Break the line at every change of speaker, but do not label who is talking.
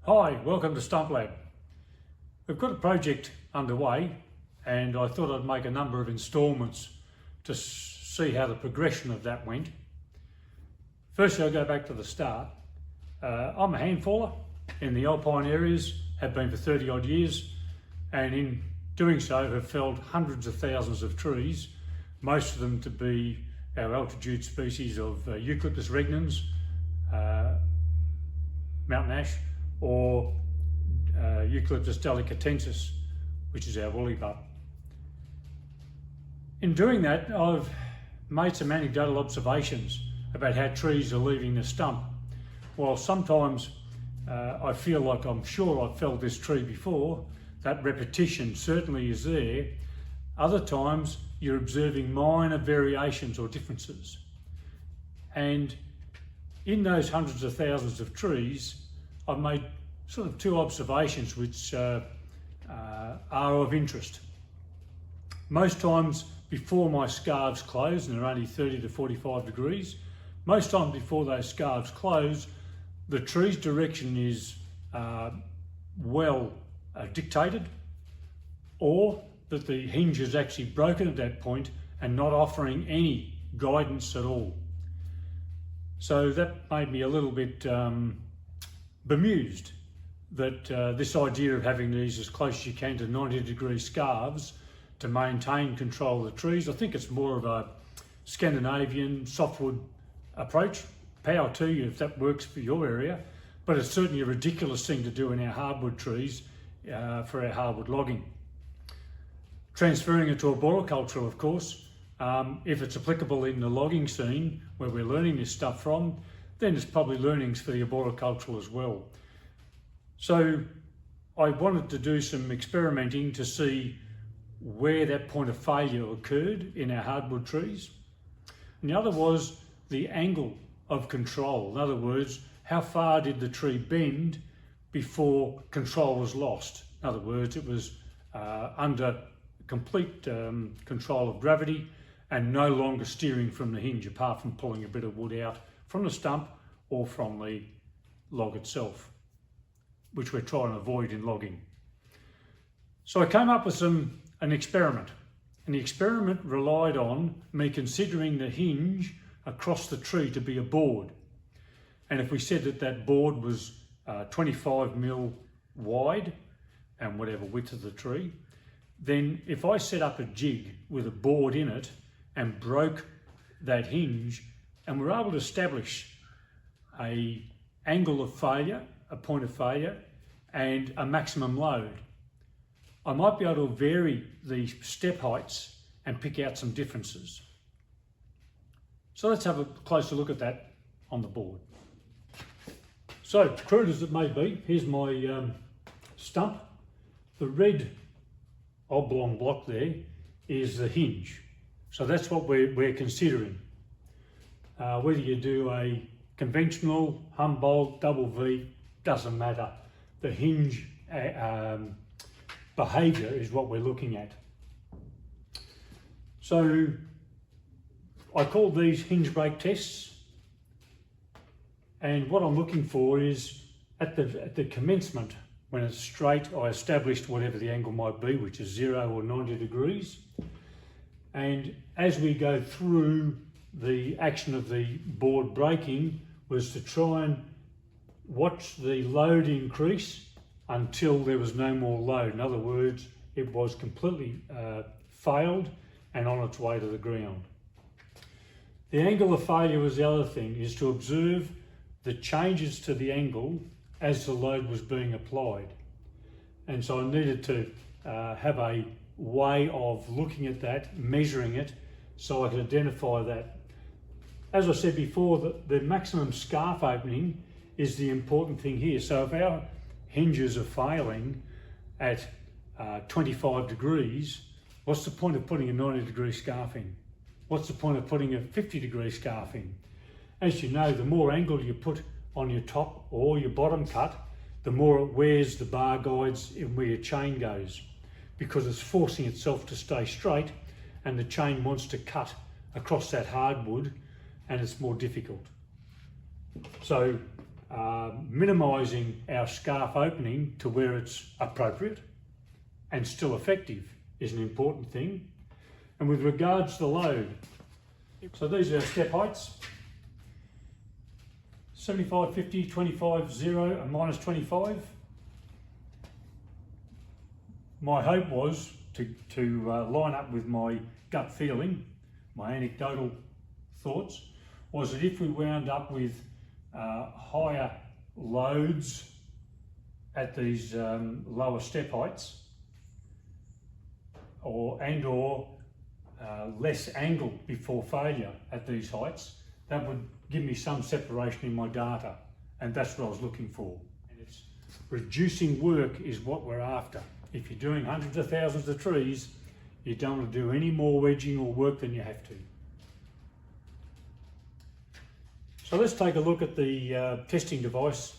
Hi, welcome to Stump Lab. We've got a project underway and I thought I'd make a number of instalments to see how the progression of that went. Firstly, I'll go back to the start. I'm a handfaller in the alpine areas, have been for 30 odd years, and in doing so have felled hundreds of thousands of trees, most of them to be our altitude species of Eucalyptus regnans, mountain ash, or Eucalyptus delicatensis, which is our woolly butt. In doing that, I've made some anecdotal observations about how trees are leaving the stump. While sometimes I feel like I'm sure I've felled this tree before, that repetition certainly is there. Other times you're observing minor variations or differences. And in those hundreds of thousands of trees, I've made sort of two observations which are of interest. Most times before my scarves close, and they're only 30 to 45 degrees, most times before those scarves close, the tree's direction is well dictated, or that the hinge is actually broken at that point and not offering any guidance at all. So that made me a little bit bemused that this idea of having these as close as you can to 90-degree scarves to maintain control of the trees. I think it's more of a Scandinavian softwood approach. Power to you if that works for your area, but it's certainly a ridiculous thing to do in our hardwood trees for our hardwood logging. Transferring it to arboriculture, of course, if it's applicable in the logging scene where we're learning this stuff from, then there's probably learnings for the arboricultural as well. So I wanted to do some experimenting to see where that point of failure occurred in our hardwood trees. And the other was the angle of control. In other words, how far did the tree bend before control was lost? In other words, it was under complete control of gravity and no longer steering from the hinge, apart from pulling a bit of wood out from the stump or from the log itself, which we're trying to avoid in logging. So I came up with an experiment, and the experiment relied on me considering the hinge across the tree to be a board. And if we said that that board was 25 mil wide and whatever width of the tree, then if I set up a jig with a board in it and broke that hinge and were able to establish an angle of failure, a point of failure, and a maximum load, I might be able to vary the step heights and pick out some differences. So let's have a closer look at that on the board. So, crude as it may be, here's my stump. The red oblong block there is the hinge. So that's what we're considering. Whether you do a conventional, Humboldt, double V, doesn't matter. The hinge behaviour is what we're looking at. So I call these hinge break tests, and what I'm looking for is at the commencement, when it's straight, I established whatever the angle might be, which is 0 or 90 degrees. And as we go through the action of the board breaking, was to try and watch the load increase until there was no more load. In other words, it was completely failed and on its way to the ground. The angle of failure was the other thing, is to observe the changes to the angle as the load was being applied. And so I needed to have a way of looking at that, measuring it, so I could identify that. As I said before, the maximum scarf opening is the important thing here. So if our hinges are failing at 25 degrees, what's the point of putting a 90-degree scarf in? What's the point of putting a 50-degree scarf in? As you know, the more angle you put on your top or your bottom cut, the more it wears the bar guides in where your chain goes, because it's forcing itself to stay straight and the chain wants to cut across that hardwood and it's more difficult. So minimising our scarf opening to where it's appropriate and still effective is an important thing. And with regards to the load, so these are step heights: 75, 50, 25, 0 and minus 25. My hope was to line up with my gut feeling, my anecdotal thoughts, was that if we wound up with higher loads at these lower step heights, or less angle before failure at these heights, that would give me some separation in my data, and that's what I was looking for. And it's reducing work is what we're after. If you're doing hundreds of thousands of trees, you don't want to do any more wedging or work than you have to. So let's take a look at the testing device